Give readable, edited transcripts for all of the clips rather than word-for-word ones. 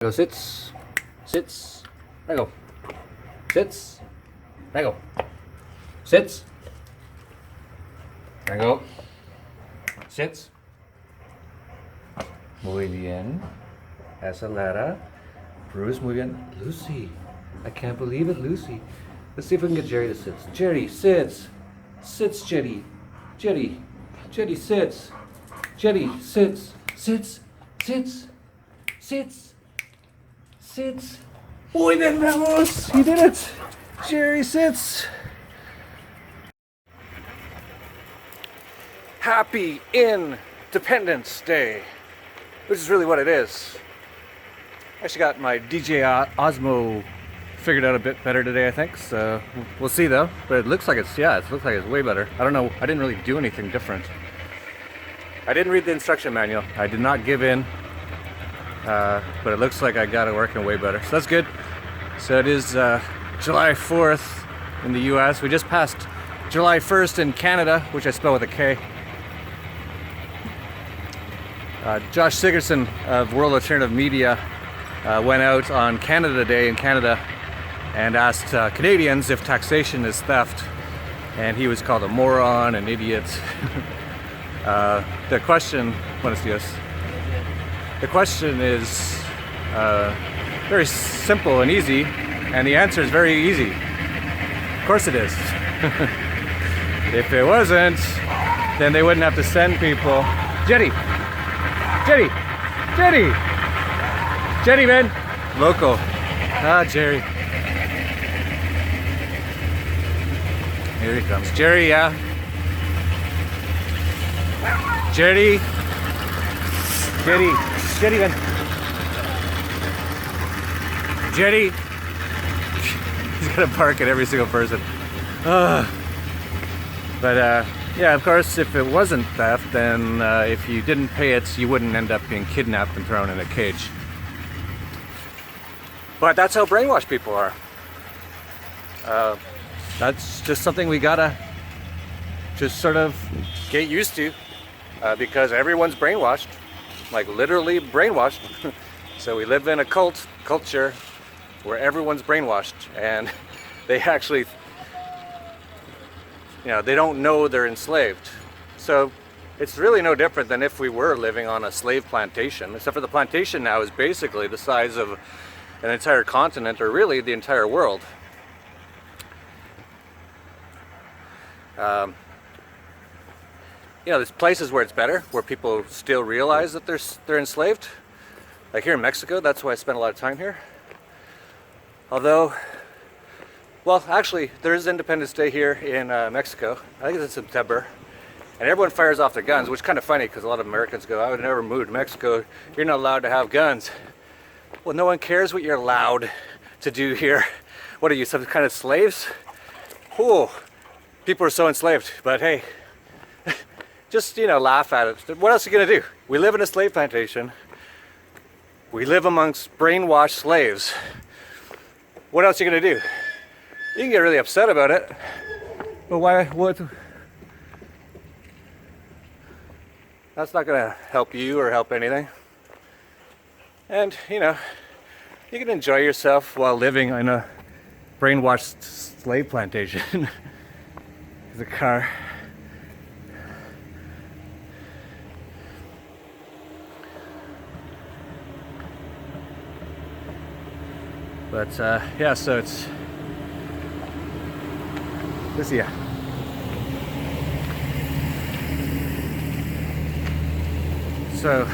Go sits, sits, let go, sits, let go, sits, let go, sits. Muy bien. Acelera. Bruce, muy bien. Lucy. I can't believe it, Lucy. Let's see if we can get Jerry to sit. Jerry, sits. Sits, Jerry. Jerry. Jerry, sits. Jerry, sits. Sits. Sits. Sits. Sits. Muy bien, vamos. He did it. Jerry sits. Happy Independence Day, which is really what it is. I actually got my DJ Osmo figured out a bit better today, I think. So we'll see though. But it looks like it's way better. I don't know. I didn't really do anything different. I didn't read the instruction manual. I did not give in. But it looks like I got it working way better. So that's good. So it is July 4th in the US. We just passed July 1st in Canada, which I spell with a K. Josh Sigurdson of World Alternative Media went out on Canada Day in Canada and asked Canadians if taxation is theft. And he was called a moron, an idiot. The question, buenos dias. The question is very simple and easy, and the answer is very easy. Of course it is. If it wasn't, then they wouldn't have to send people. Jetty! Jetty! Jetty! Jetty, man! Local. Ah, Jerry. Here he comes. Jerry, yeah. Jerry. Jetty. Jetty, man. Jetty. He's gonna bark at every single person. But yeah, of course, if it wasn't theft, then if you didn't pay it, you wouldn't end up being kidnapped and thrown in a cage. But that's how brainwashed people are. That's just something we gotta just sort of get used to, because everyone's brainwashed. Like literally brainwashed. So we live in a culture where everyone's brainwashed, and they actually, they don't know they're enslaved. So it's really no different than if we were living on a slave plantation, except for the plantation now is basically the size of an entire continent, or really the entire world. There's places where it's better, where people still realize that they're enslaved. Like here in Mexico, that's why I spent a lot of time here. Although, well, actually, there is Independence Day here in Mexico. I think it's in September. And everyone fires off their guns, which is kind of funny because a lot of Americans go, I would never move to Mexico. You're not allowed to have guns. Well, no one cares what you're allowed to do here. What are you, some kind of slaves? Oh, people are so enslaved, but hey. Just, laugh at it. What else are you going to do? We live in a slave plantation. We live amongst brainwashed slaves. What else are you going to do? You can get really upset about it. But why? What? That's not going to help you or help anything. And, you can enjoy yourself while living in a brainwashed slave plantation. There's a car. But yeah, so it's this year. So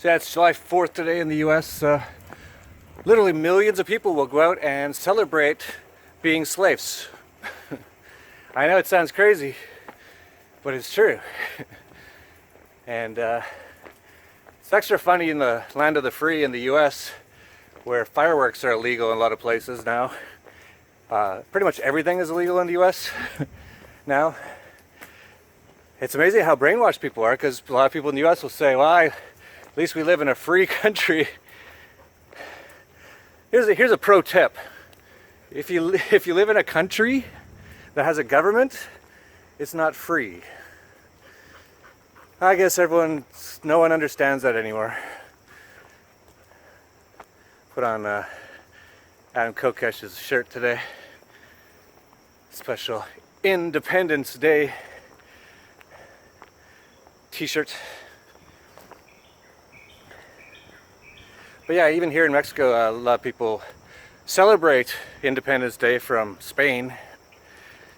yeah, it's July 4th today in the US. Literally millions of people will go out and celebrate being slaves. I know it sounds crazy, but it's true. And it's extra funny in the land of the free in the US, where fireworks are illegal in a lot of places now. Pretty much everything is illegal in the US now. It's amazing how brainwashed people are, because a lot of people in the US will say, well, at least we live in a free country. Here's a pro tip. If you live in a country that has a government, it's not free. I guess no one understands that anymore. Put on Adam Kokesh's shirt today. Special Independence Day t-shirt. But yeah, even here in Mexico, a lot of people celebrate Independence Day from Spain.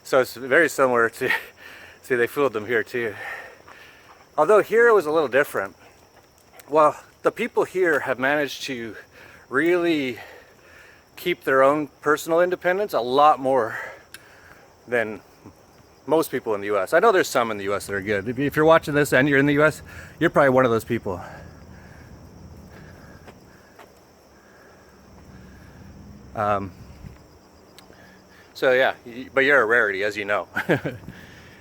So it's very similar to, see, they fooled them here too. Although here it was a little different. Well, the people here have managed to really keep their own personal independence a lot more than most people in the US. I know there's some in the US that are good. If you're watching this and you're in the US, you're probably one of those people. So yeah, but you're a rarity, as you know.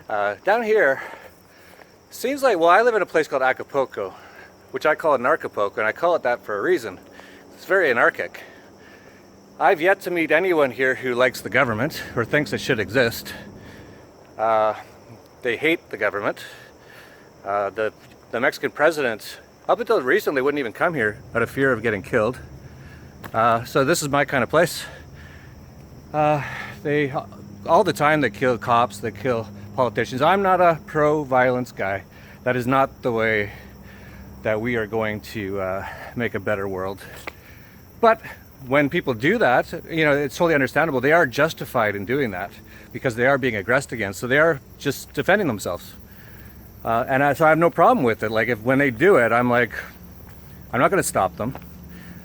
Down here, seems like, well, I live in a place called Acapulco, which I call Anarchapulco, and I call it that for a reason. It's very anarchic. I've yet to meet anyone here who likes the government or thinks it should exist. They hate the government. The Mexican president, up until recently, wouldn't even come here out of fear of getting killed. So this is my kind of place. They, all the time, they kill cops, they kill politicians. I'm not a pro-violence guy. That is not the way that we are going to make a better world. But when people do that, you know, it's totally understandable. They are justified in doing that because they are being aggressed against. So they are just defending themselves. So I have no problem with it. Like, when they do it, I'm like, I'm not going to stop them.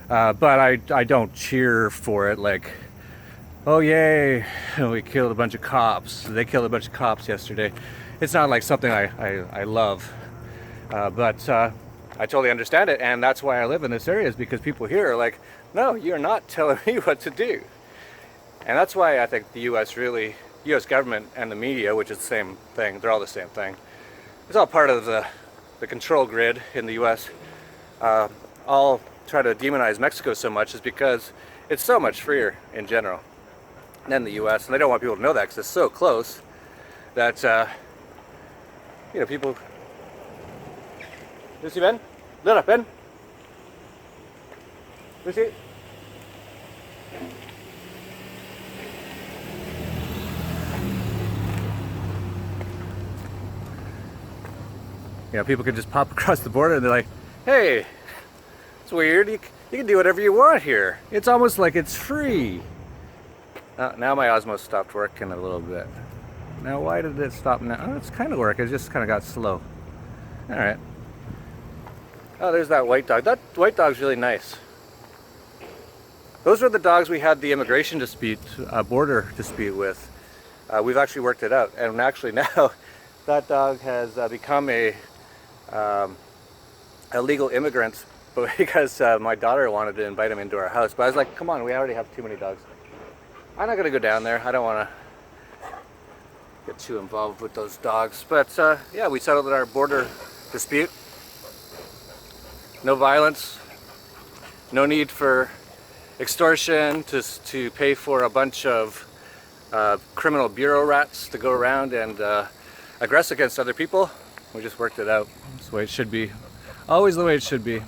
But I don't cheer for it like, oh yay, we killed a bunch of cops. They killed a bunch of cops yesterday. It's not like something I love. But I totally understand it, and that's why I live in this area, is because people here are like, no, you're not telling me what to do. And that's why I think the US government and the media, which is the same thing, they're all the same thing. It's all part of the control grid in the US. All try to demonize Mexico so much is because it's so much freer in general than the US, and they don't want people to know that because it's so close that, you know, people... Lucy, ven. Luna, ven. Lucy. You know, people can just pop across the border and they're like, hey, it's weird, you can do whatever you want here. It's almost like it's free. Now my Osmo stopped working a little bit. Now why did it stop now? Oh, it's kind of working, it just kind of got slow. Alright. Oh, there's that white dog. That white dog's really nice. Those are the dogs we had the immigration dispute, border dispute with. We've actually worked it out, and actually now that dog has become a legal immigrant, but because my daughter wanted to invite him into our house. But I was like, come on, we already have too many dogs. I'm not gonna go down there. I don't want to get too involved with those dogs. But yeah, we settled our border dispute. No violence, no need for extortion to pay for a bunch of criminal bureau rats to go around and aggress against other people. We just worked it out. That's the way it should be. Always the way it should be.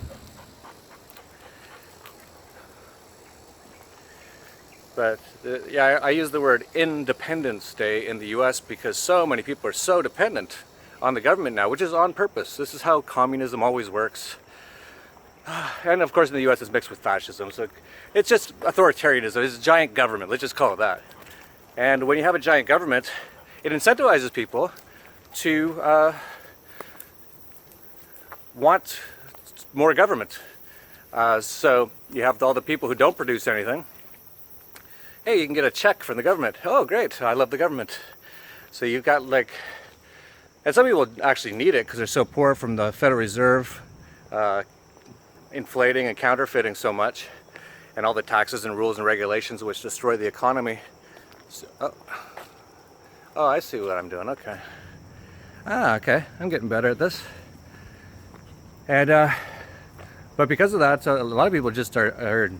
But yeah, I use the word Independence Day in the US because so many people are so dependent on the government now, which is on purpose. This is how communism always works. And of course in the US it's mixed with fascism, so it's just authoritarianism. It's a giant government, let's just call it that. And when you have a giant government, it incentivizes people to want more government. So you have all the people who don't produce anything. Hey, you can get a check from the government. Oh great, I love the government. So you've got like, and some people actually need it because they're so poor from the Federal Reserve inflating and counterfeiting so much, and all the taxes and rules and regulations which destroy the economy. So, oh, I see what I'm doing. Okay. Okay. I'm getting better at this. And but because of that, a lot of people just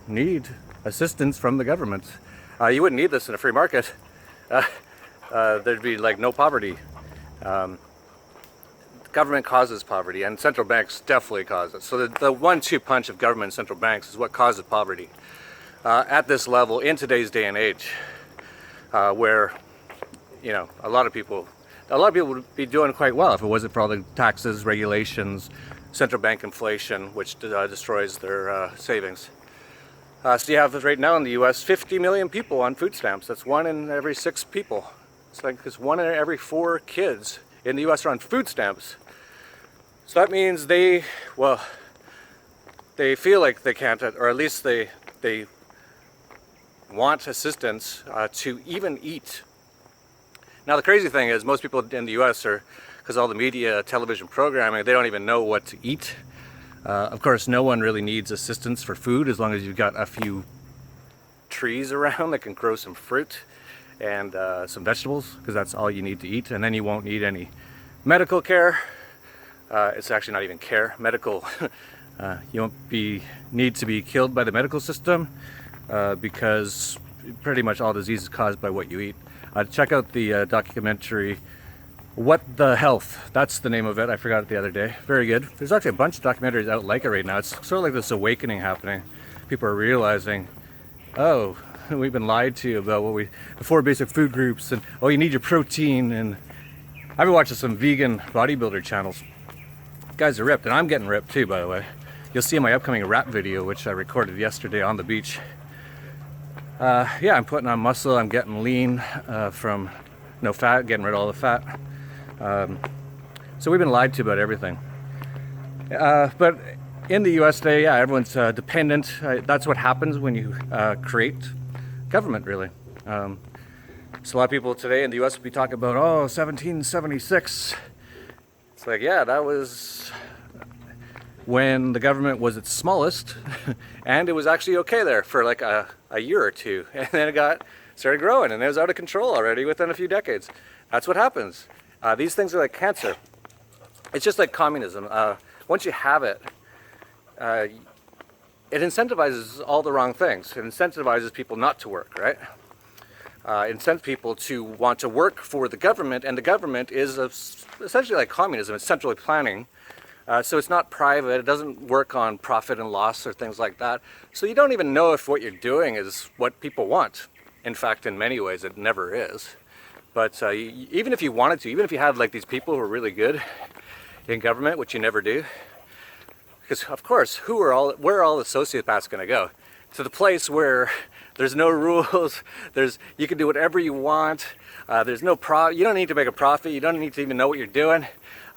need assistance from the government. You wouldn't need this in a free market. there'd be like no poverty. Government causes poverty, and central banks definitely cause it. So the 1-2 punch of government and central banks is what causes poverty at this level in today's day and age, where a lot of people would be doing quite well if it wasn't for all the taxes, regulations, central bank inflation, which destroys their savings. So you have right now in the U.S. 50 million people on food stamps. That's 1 in every 6 people. It's 1 in every 4 kids in the U.S. are on food stamps. So that means they feel like they can't, or at least they want assistance to even eat. Now the crazy thing is most people in the U.S. are, because all the media, television programming, they don't even know what to eat. Of course, no one really needs assistance for food as long as you've got a few trees around that can grow some fruit and some vegetables, because that's all you need to eat, and then you won't need any medical care. It's actually not even care, medical. You won't need to be killed by the medical system because pretty much all disease is caused by what you eat. Check out the documentary What the Health. That's the name of it. I forgot it the other day. Very good. There's actually a bunch of documentaries out like it right now. It's sort of like this awakening happening. People are realizing, oh, we've been lied to about the 4 basic food groups, and oh, you need your protein. And I've been watching some vegan bodybuilder channels. Guys are ripped, and I'm getting ripped too, by the way. You'll see in my upcoming rap video, which I recorded yesterday on the beach. Yeah, I'm putting on muscle. I'm getting lean from no fat, getting rid of all the fat. So we've been lied to about everything. But in the US today, yeah, everyone's dependent. That's what happens when you create government, really. So a lot of people today in the US will be talking about, oh, 1776. It's like, yeah, that was when the government was its smallest, and it was actually okay there for like a year or two, and then it started growing, and it was out of control already within a few decades. That's what happens. These things are like cancer. It's just like communism. Once you have it, it incentivizes all the wrong things. It incentivizes people not to work, right? It incents people to want to work for the government, and the government is essentially like communism. It's centrally planning. So it's not private. It doesn't work on profit and loss or things like that. So you don't even know if what you're doing is what people want. In fact, in many ways, it never is. But even if you wanted to, even if you had like these people who are really good in government, which you never do, because of course, where are all the sociopaths going to go? To the place where there's no rules, you can do whatever you want, there's no you don't need to make a profit, you don't need to even know what you're doing,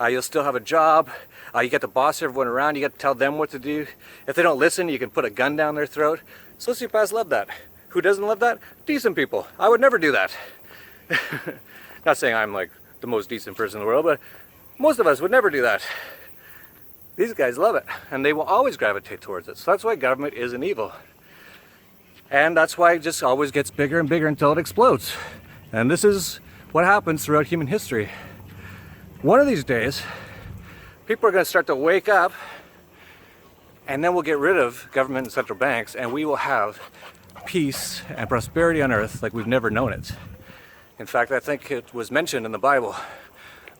you'll still have a job, you get to boss everyone around, you get to tell them what to do. If they don't listen, you can put a gun down their throat. Sociopaths love that. Who doesn't love that? Decent people. I would never do that. Not saying I'm like the most decent person in the world, but most of us would never do that. These guys love it, and they will always gravitate towards it. So that's why government is an evil. And that's why it just always gets bigger and bigger until it explodes. And this is what happens throughout human history. One of these days, people are going to start to wake up, and then we'll get rid of government and central banks, and we will have peace and prosperity on earth like we've never known it. In fact, I think it was mentioned in the Bible,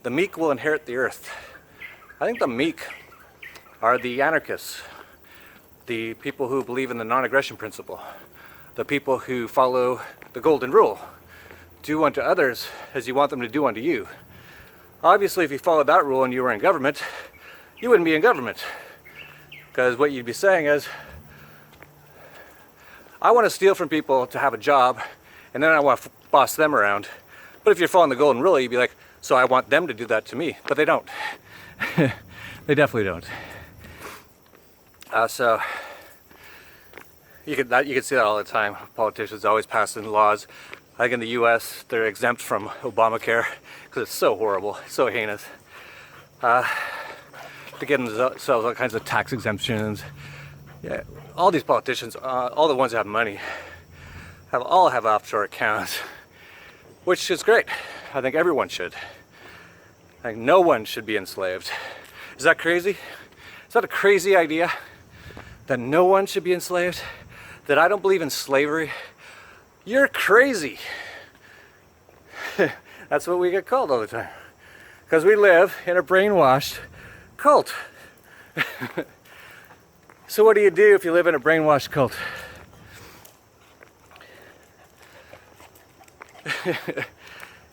the meek will inherit the earth. I think the meek are the anarchists, the people who believe in the non-aggression principle, the people who follow the golden rule. Do unto others as you want them to do unto you. Obviously, if you followed that rule and you were in government, you wouldn't be in government. Because what you'd be saying is, I want to steal from people to have a job, and then I want to boss them around. But if you're following the golden rule, you'd be like, so I want them to do that to me. But they don't. They definitely don't. So you can see that all the time. Politicians always passing laws. I think in the U.S. they're exempt from Obamacare because it's so horrible, so heinous. To get themselves all kinds of tax exemptions. Yeah, all these politicians, all the ones that have money, all have offshore accounts, which is great. I think everyone should. I think no one should be enslaved. Is that crazy? Is that a crazy idea? That no one should be enslaved? That I don't believe in slavery? You're crazy. That's what we get called all the time. Because we live in a brainwashed cult. So what do you do if you live in a brainwashed cult?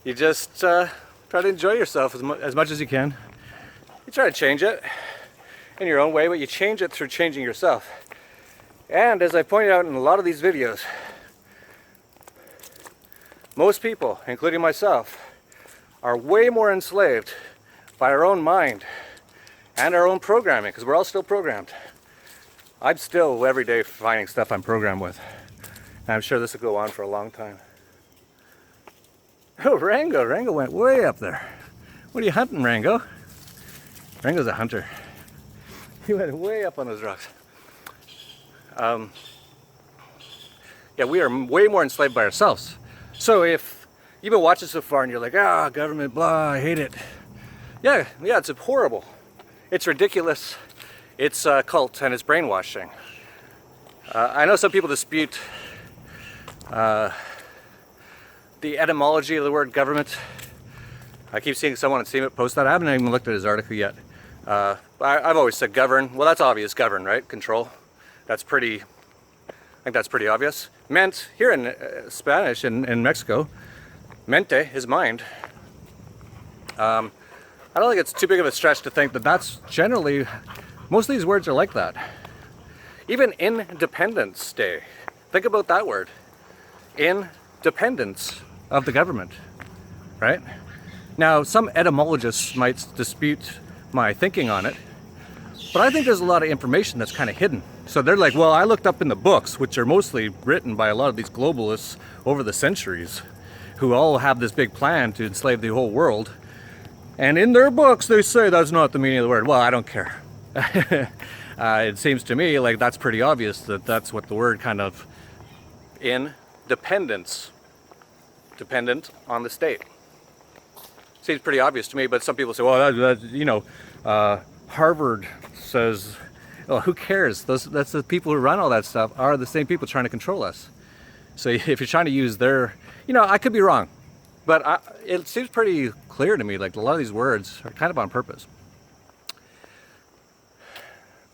You just try to enjoy yourself as much as you can. You try to change it in your own way, but you change it through changing yourself. And as I pointed out in a lot of these videos, most people, including myself, are way more enslaved by our own mind and our own programming, because we're all still programmed. I'm still every day finding stuff I'm programmed with. And I'm sure this will go on for a long time. Oh, Rango. Rango went way up there. What are you hunting, Rango? Rango's a hunter. He went way up on those rocks. Yeah, we are way more enslaved by ourselves. So if you've been watching so far and you're like, government, blah, I hate it. Yeah, it's horrible. It's ridiculous. It's a cult and it's brainwashing. I know some people dispute the etymology of the word government. I keep seeing someone on Steam post that. I haven't even looked at his article yet. I've always said govern. Well, that's obvious, govern, right? Control. That's pretty, I think that's pretty obvious. Meant, here in Spanish in Mexico, mente is mind. I don't think it's too big of a stretch to think that that's generally, most of these words are like that. Even Independence Day. Think about that word. Independence of the government, right? Now, some etymologists might dispute my thinking on it, but I think there's a lot of information that's kind of hidden. So they're like, well, I looked up in the books, which are mostly written by a lot of these globalists over the centuries, who all have this big plan to enslave the whole world. And in their books, they say that's not the meaning of the word. Well, I don't care. It seems to me like that's pretty obvious that that's what the word kind of, independence, dependent on the state. Seems pretty obvious to me, but some people say, well, Harvard says, well, who cares? That's the people who run all that stuff are the same people trying to control us. So if you're trying to use their, I could be wrong, but it seems pretty clear to me, like a lot of these words are kind of on purpose.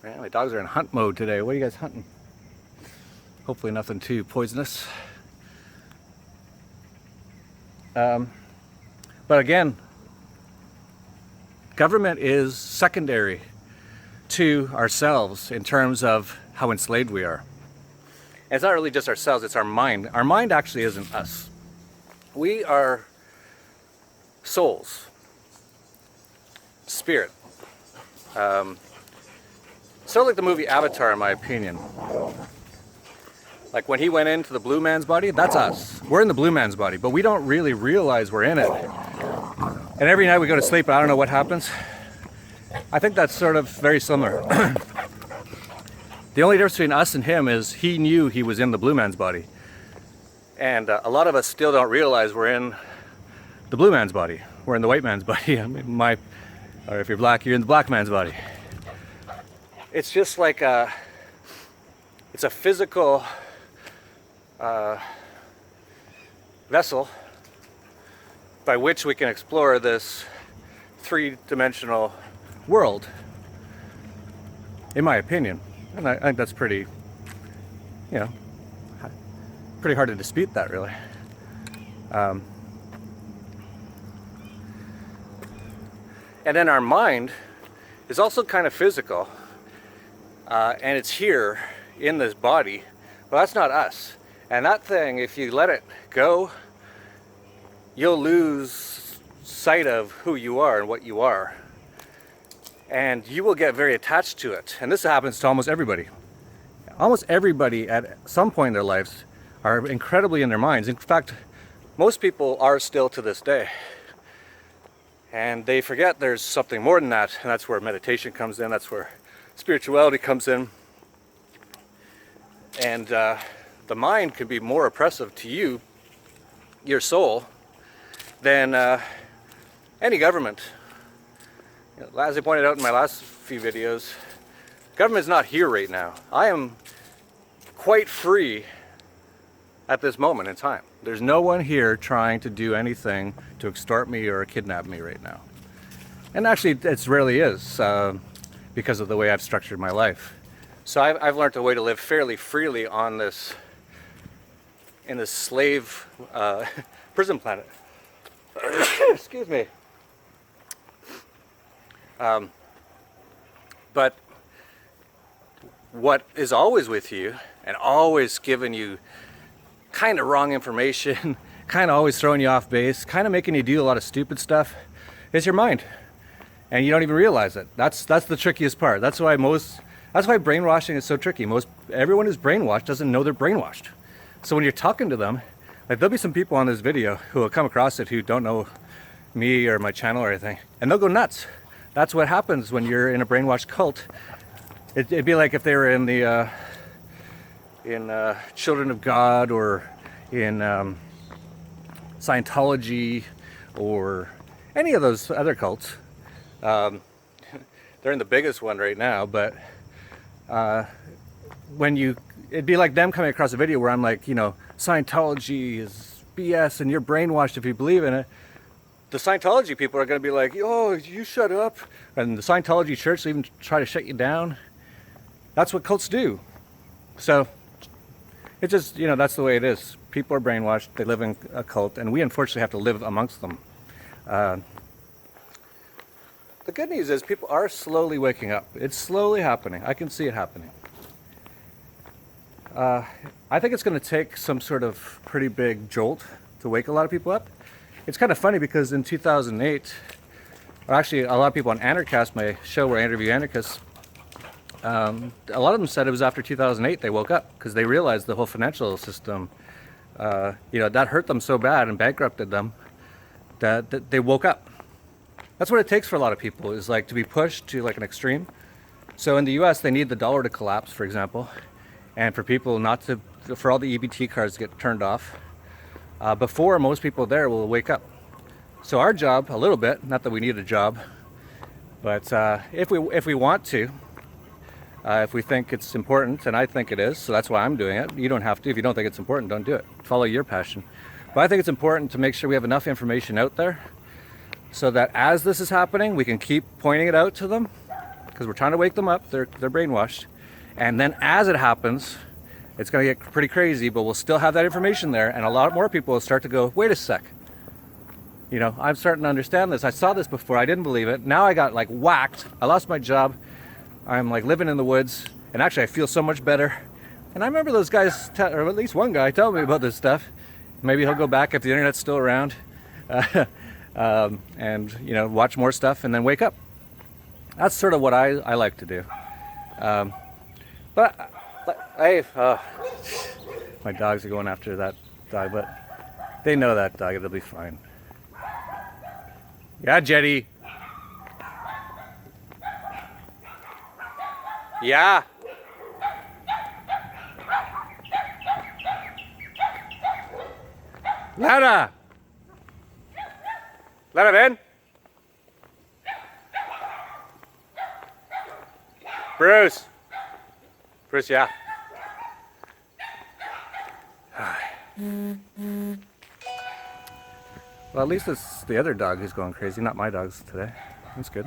Man, my dogs are in hunt mode today. What are you guys hunting? Hopefully nothing too poisonous. But again, government is secondary to ourselves in terms of how enslaved we are. And it's not really just ourselves, it's our mind. Our mind actually isn't us. We are souls, spirit. Sort of like the movie Avatar, in my opinion. Like when he went into the blue man's body, that's us. We're in the blue man's body, but we don't really realize we're in it. And every night we go to sleep, I don't know what happens. I think that's sort of very similar. The only difference between us and him is he knew he was in the blue man's body. And a lot of us still don't realize we're in the blue man's body. We're in the white man's body. I mean, or if you're black, you're in the black man's body. It's just like it's a physical vessel by which we can explore this three-dimensional world, in my opinion. And I think that's pretty, pretty hard to dispute that, really. And then our mind is also kind of physical, and it's here in this body. Well, that's not us. And that thing, if you let it go, you'll lose sight of who you are and what you are. And you will get very attached to it. And this happens to almost everybody. Almost everybody at some point in their lives are incredibly in their minds. In fact, most people are still to this day. And they forget there's something more than that. And that's where meditation comes in. That's where spirituality comes in. And the mind can be more oppressive to you, your soul, than any government. As I pointed out in my last few videos, government is not here right now. I am quite free at this moment in time. There's no one here trying to do anything to extort me or kidnap me right now. And actually, it rarely is because of the way I've structured my life. So I've learned a way to live fairly freely on this, in this slave prison planet. Excuse me. But what is always with you and always giving you kind of wrong information, kind of always throwing you off base, kind of making you do a lot of stupid stuff, is your mind. And you don't even realize it. That's the trickiest part. That's why brainwashing is so tricky. Everyone who's brainwashed doesn't know they're brainwashed. So when you're talking to them, like there'll be some people on this video who will come across it who don't know me or my channel or anything, and they'll go nuts. That's what happens when you're in a brainwashed cult. It'd be like if they were in the Children of God or in Scientology or any of those other cults. They're in the biggest one right now, but it'd be like them coming across a video where I'm like, Scientology is BS and you're brainwashed if you believe in it. The Scientology people are going to be like, oh, you shut up. And the Scientology church will even try to shut you down. That's what cults do. So it's just, that's the way it is. People are brainwashed. They live in a cult, and we unfortunately have to live amongst them. The good news is people are slowly waking up. It's slowly happening. I can see it happening. I think it's going to take some sort of pretty big jolt to wake a lot of people up. It's kind of funny because in 2008, or actually a lot of people on Anarchast, my show where I interview anarchists, a lot of them said it was after 2008 they woke up because they realized the whole financial system, that hurt them so bad and bankrupted them that they woke up. That's what it takes for a lot of people, is like to be pushed to like an extreme. So in the US, they need the dollar to collapse, for example, and for people for all the EBT cards to get turned off before most people there will wake up. So our job, a little bit, not that we need a job, but if we want to, if we think it's important, and I think it is, so that's why I'm doing it. You don't have to. If you don't think it's important, don't do it. Follow your passion. But I think it's important to make sure we have enough information out there so that as this is happening, we can keep pointing it out to them, because we're trying to wake them up. They're brainwashed. And then as it happens, it's going to get pretty crazy, but we'll still have that information there, and a lot more people will start to go, wait a sec. I'm starting to understand this. I saw this before. I didn't believe it. Now I got like whacked. I lost my job. I'm like living in the woods, and actually I feel so much better. And I remember those guys, or at least one guy, telling me about this stuff. Maybe he'll go back if the internet's still around, and watch more stuff and then wake up. That's sort of what I like to do. But my dogs are going after that dog, but they know that dog. It'll be fine. Yeah, Jetty. Yeah. Lara. Lara, ven. Bruce. Bruce, yeah. Well, at least it's the other dog who's going crazy, not my dogs today. That's good.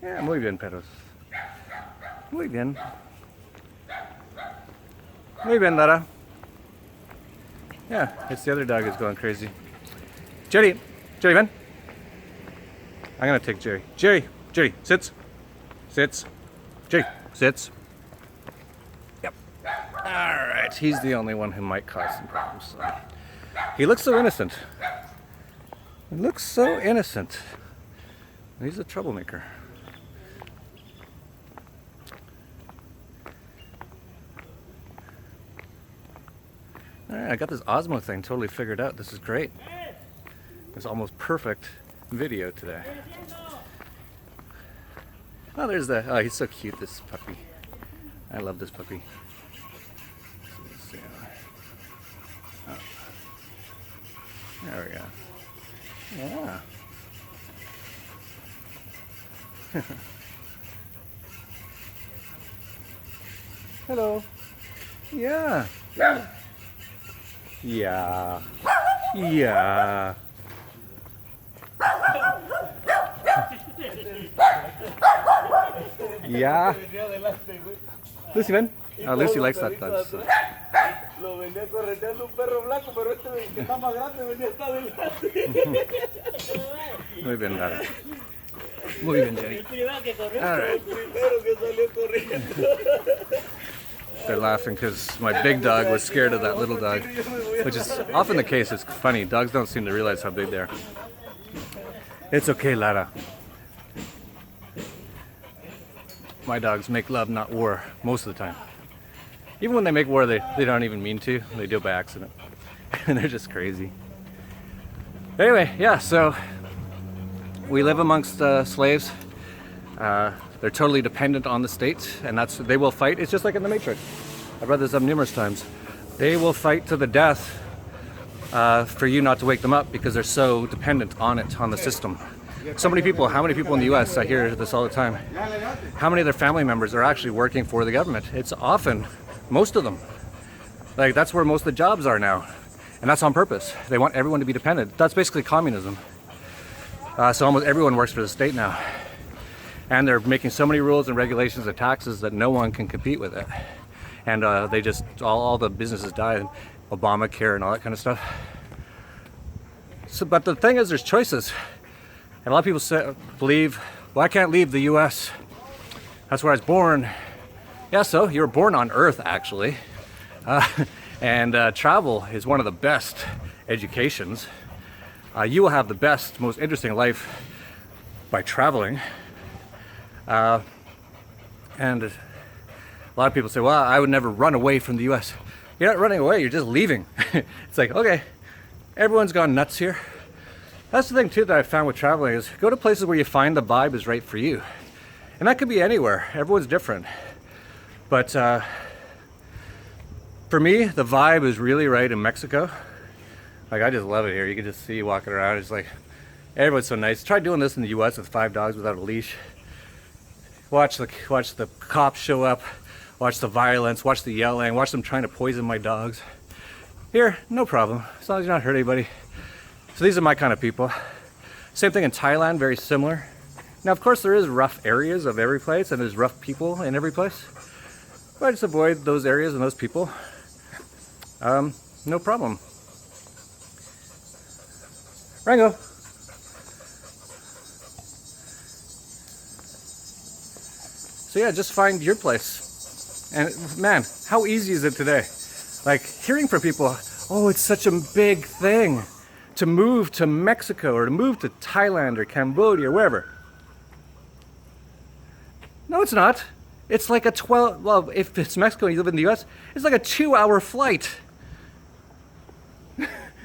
Yeah, muy bien, perros. Muy bien. Muy bien, Lara. Yeah, it's the other dog who's going crazy. Jerry, ven. I'm gonna take Jerry. Jerry, sits. Jerry, sits. Yep. Alright, he's the only one who might cause some problems. So. He looks so innocent. He's a troublemaker. Alright, I got this Osmo thing totally figured out. This is great. It's almost perfect video today. Oh, he's so cute, this puppy. I love this puppy. Oh. There we go. Yeah. Hello. Yeah. Yeah. Yeah. Yeah. Lucy, ven. Lucy likes that touch. So. Lo venía correteando un perro blanco, pero este que está más grande venía hasta adelante. Muy bien, Lara. Muy bien, Jenny. All right. They're laughing because my big dog was scared of that little dog, which is often the case. It's funny. Dogs don't seem to realize how big they are. It's okay, Lara. My dogs make love, not war, most of the time. Even when they make war, they don't even mean to. They do it by accident. And they're just crazy. Anyway, yeah, so we live amongst slaves. They're totally dependent on the state, and they will fight. It's just like in the Matrix. I've read this up numerous times. They will fight to the death for you not to wake them up because they're so dependent on it, on the system. So many people, how many people in the US, I hear this all the time, how many of their family members are actually working for the government? It's often most of them. Like, that's where most of the jobs are now. And that's on purpose. They want everyone to be dependent. That's basically communism. So almost everyone works for the state now. And they're making so many rules and regulations and taxes that no one can compete with it. And they just, all the businesses die, and Obamacare and all that kind of stuff. So, but the thing is, there's choices. And a lot of people believe, well, I can't leave the US. That's where I was born. Yeah, so you were born on Earth, actually. And travel is one of the best educations. You will have the best, most interesting life by traveling. And a lot of people say, well, I would never run away from the US. You're not running away, you're just leaving. It's like, okay, everyone's gone nuts here. That's the thing too that I found with traveling is go to places where you find the vibe is right for you. And that could be anywhere, everyone's different. But for me, the vibe is really right in Mexico. Like, I just love it here. You can just see walking around. It's like, everyone's so nice. Try doing this in the US with 5 dogs without a leash. Watch the cops show up. Watch the violence. Watch the yelling. Watch them trying to poison my dogs. Here, no problem. As long as you're not hurt anybody. So these are my kind of people. Same thing in Thailand, very similar. Now, of course, there is rough areas of every place, and there's rough people in every place. But I just avoid those areas and those people. No problem. Rango. So yeah, just find your place. And man, how easy is it today? Like, hearing from people, oh, it's such a big thing to move to Mexico or to move to Thailand or Cambodia or wherever. No, it's not. It's like a well, if it's Mexico and you live in the US, it's like a 2-hour flight.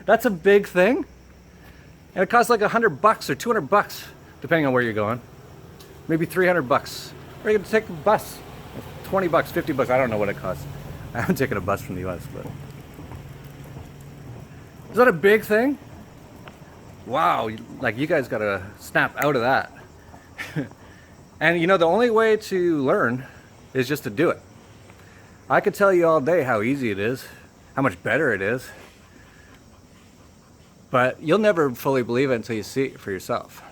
That's a big thing. And it costs like $100 or $200, depending on where you're going. Maybe $300. Or you can take a bus. $20, $50, I don't know what it costs. I haven't taken a bus from the US, but. Is that a big thing? Wow, like you guys gotta snap out of that. And you know, the only way to learn is just to do it. I could tell you all day how easy it is, how much better it is, but you'll never fully believe it until you see it for yourself.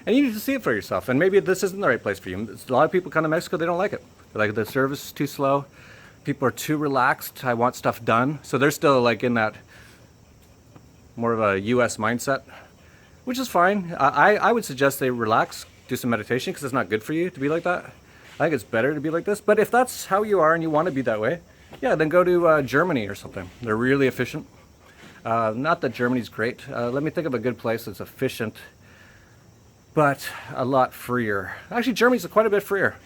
And you need to see it for yourself, and maybe this isn't the right place for you. A lot of people come to Mexico, they don't like it. They're like, the service is too slow, people are too relaxed, I want stuff done. So they're still like in that more of a US mindset, which is fine. I would suggest they relax, do some meditation, because it's not good for you to be like that. I think it's better to be like this. But if that's how you are and you want to be that way, yeah, then go to Germany or something. They're really efficient. Not that Germany's great. Let me think of a good place that's efficient, but a lot freer. Actually, Germany's quite a bit freer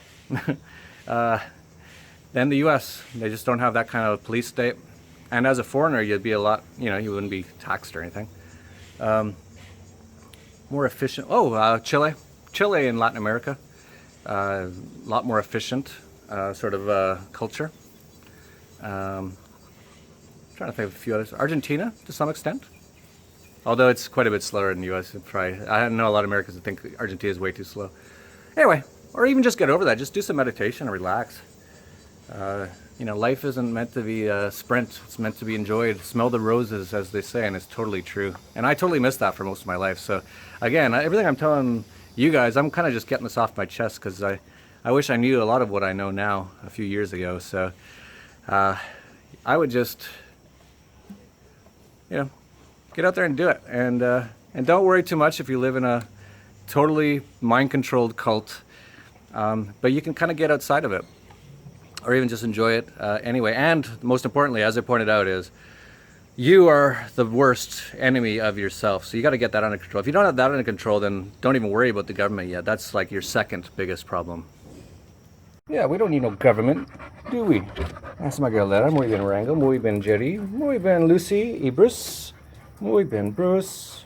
than the US. They just don't have that kind of police state. And as a foreigner, you'd be a lot, you know, you wouldn't be taxed or anything. More efficient. Oh, Chile. Chile in Latin America. A lot more efficient sort of culture. Trying to think of a few others. Argentina, to some extent. Although it's quite a bit slower in the US. I know a lot of Americans that think Argentina is way too slow. Anyway, or even just get over that. Just do some meditation and relax. You know, life isn't meant to be a sprint. It's meant to be enjoyed. Smell the roses, as they say, and it's totally true. And I totally missed that for most of my life. So, again, everything I'm telling you guys, I'm kind of just getting this off my chest because I wish I knew a lot of what I know now a few years ago. So, I would just, you know, get out there and do it. And don't worry too much if you live in a totally mind-controlled cult. But you can kind of get outside of it, or even just enjoy it anyway. And most importantly, as I pointed out, is you are the worst enemy of yourself. So you got to get that under control. If you don't have that under control, then don't even worry about the government yet. That's like your second biggest problem. Yeah, we don't need no government, do we? That's my galera. Muy bien, Rango. Muy bien, Jerry. Muy bien, Lucy. Y Bruce. Muy bien, Bruce.